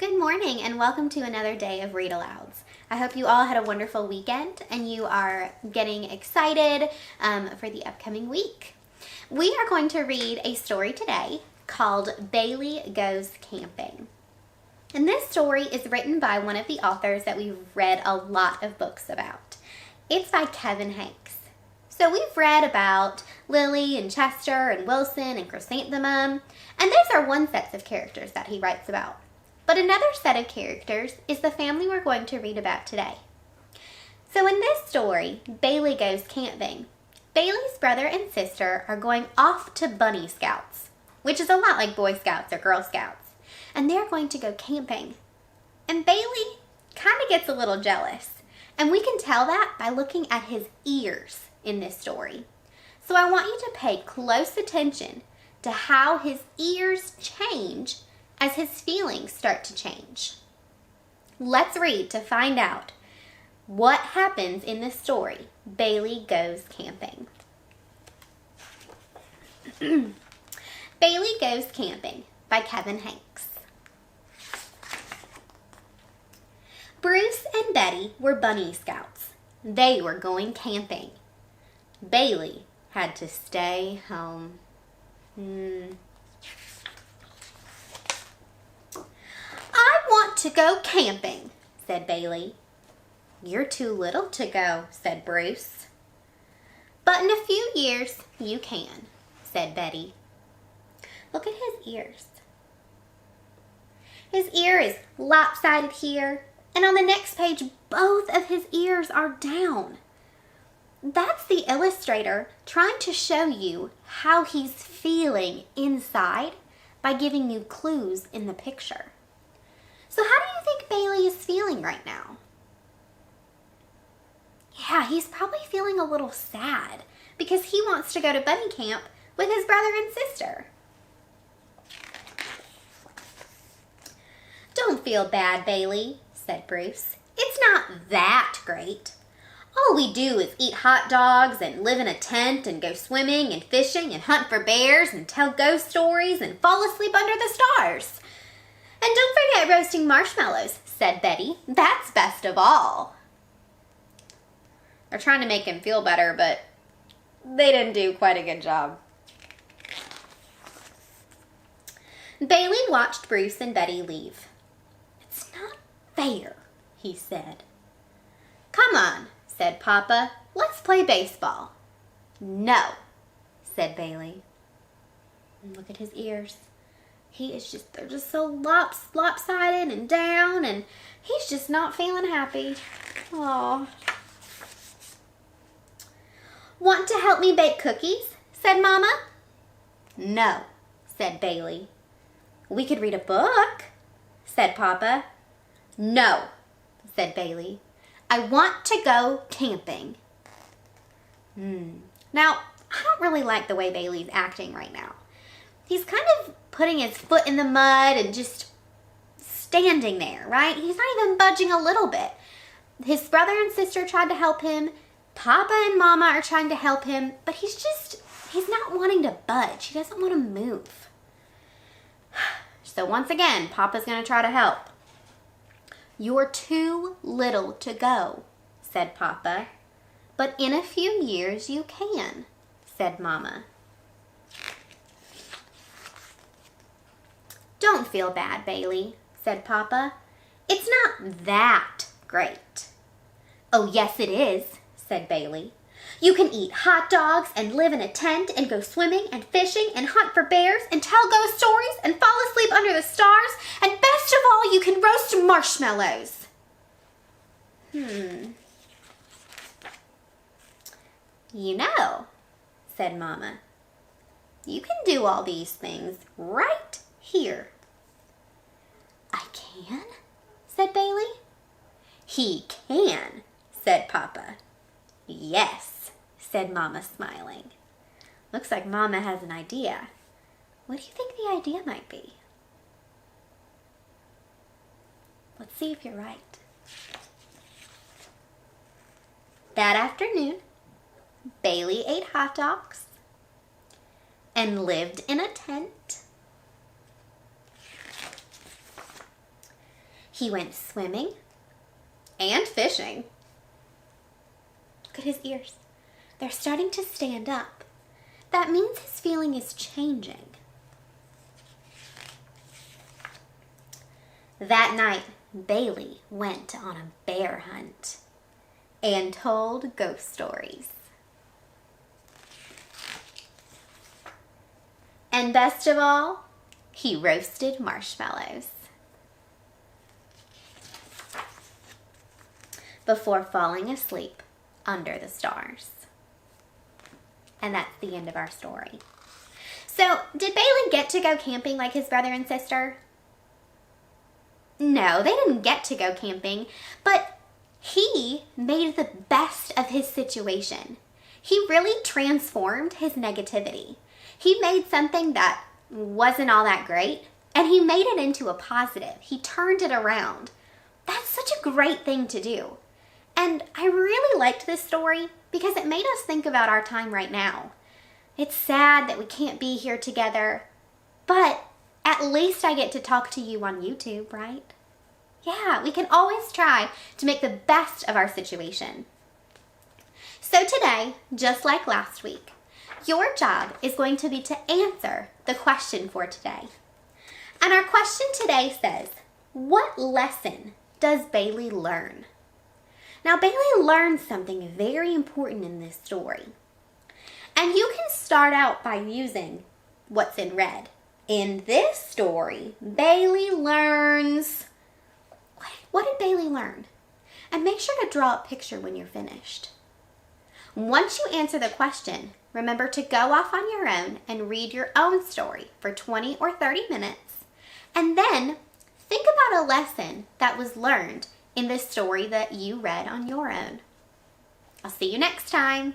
Good morning and welcome to another day of Read Alouds. I hope you all had a wonderful weekend and you are getting excited for the upcoming week. We are going to read a story today called Bailey Goes Camping. And this story is written by one of the authors that we've read a lot of books about. It's by Henkes. So we've read about Lily and Chester and Wilson and Chrysanthemum, and those are one set of characters that he writes about. But another set of characters is the family we're going to read about today. So in this story, Bailey goes camping. Bailey's brother and sister are going off to Bunny Scouts, which is a lot like Boy Scouts or Girl Scouts, and they're going to go camping. And Bailey kind of gets a little jealous, and we can tell that by looking at his ears in this story. So I want you to pay close attention to how his ears change as his feelings start to change. Let's read to find out what happens in this story, Bailey Goes Camping. Bailey Goes Camping by Henkes. Bruce and Betty were Bunny Scouts. They were going camping. Bailey had to stay home. I want to go camping, said Bailey. You're too little to go, said Bruce. But in a few years, you can, said Betty. Look at his ears. His ear is lopsided here, and on the next page, both of his ears are down. That's the illustrator trying to show you how he's feeling inside by giving you clues in the picture. So how do you think Bailey is feeling right now? Yeah, he's probably feeling a little sad because he wants to go to bunny camp with his brother and sister. Don't feel bad, Bailey, said Bruce. It's not that great. All we do is eat hot dogs and live in a tent and go swimming and fishing and hunt for bears and tell ghost stories and fall asleep under the stars. And don't forget roasting marshmallows, said Betty. That's best of all. They're trying to make him feel better, but they didn't do quite a good job. Bailey watched Bruce and Betty leave. It's not fair, he said. Come on, said Papa. Let's play baseball. No, said Bailey. And look at his ears. They're just so lopsided and down, and he's just not feeling happy. Aw. Want to help me bake cookies? Said Mama. No, said Bailey. We could read a book, said Papa. No, said Bailey. I want to go camping. Now, I don't really like the way Bailey's acting right now. He's kind of putting his foot in the mud and just standing there, right? He's not even budging a little bit. His brother and sister tried to help him. Papa and Mama are trying to help him, but he's not wanting to budge. He doesn't want to move. So once again, Papa's going to try to help. You're too little to go, said Papa. But in a few years you can, said Mama. Don't feel bad, Bailey, said Papa. It's not that great. Oh, yes it is, said Bailey. You can eat hot dogs and live in a tent and go swimming and fishing and hunt for bears and tell ghost stories and fall asleep under the stars, and best of all, you can roast marshmallows. You know, said Mama, you can do all these things right here. I can? Said Bailey. He can, said Papa. Yes, said Mama, smiling. Looks like Mama has an idea. What do you think the idea might be? Let's see if you're right. That afternoon, Bailey ate hot dogs and lived in a tent. He went swimming and fishing. Look at his ears. They're starting to stand up. That means his feeling is changing. That night, Bailey went on a bear hunt and told ghost stories. And best of all, he roasted marshmallows before falling asleep under the stars. And that's the end of our story. So, did Bailey get to go camping like his brother and sister? No, they didn't get to go camping, but he made the best of his situation. He really transformed his negativity. He made something that wasn't all that great, and he made it into a positive. He turned it around. That's such a great thing to do. And I really liked this story because it made us think about our time right now. It's sad that we can't be here together, but at least I get to talk to you on YouTube, right? Yeah, we can always try to make the best of our situation. So today, just like last week, your job is going to be to answer the question for today. And our question today says, what lesson does Bailey learn? Now, Bailey learned something very important in this story. And you can start out by using what's in red. In this story, Bailey learns... What did Bailey learn? And make sure to draw a picture when you're finished. Once you answer the question, remember to go off on your own and read your own story for 20 or 30 minutes. And then think about a lesson that was learned in the story that you read on your own. I'll see you next time.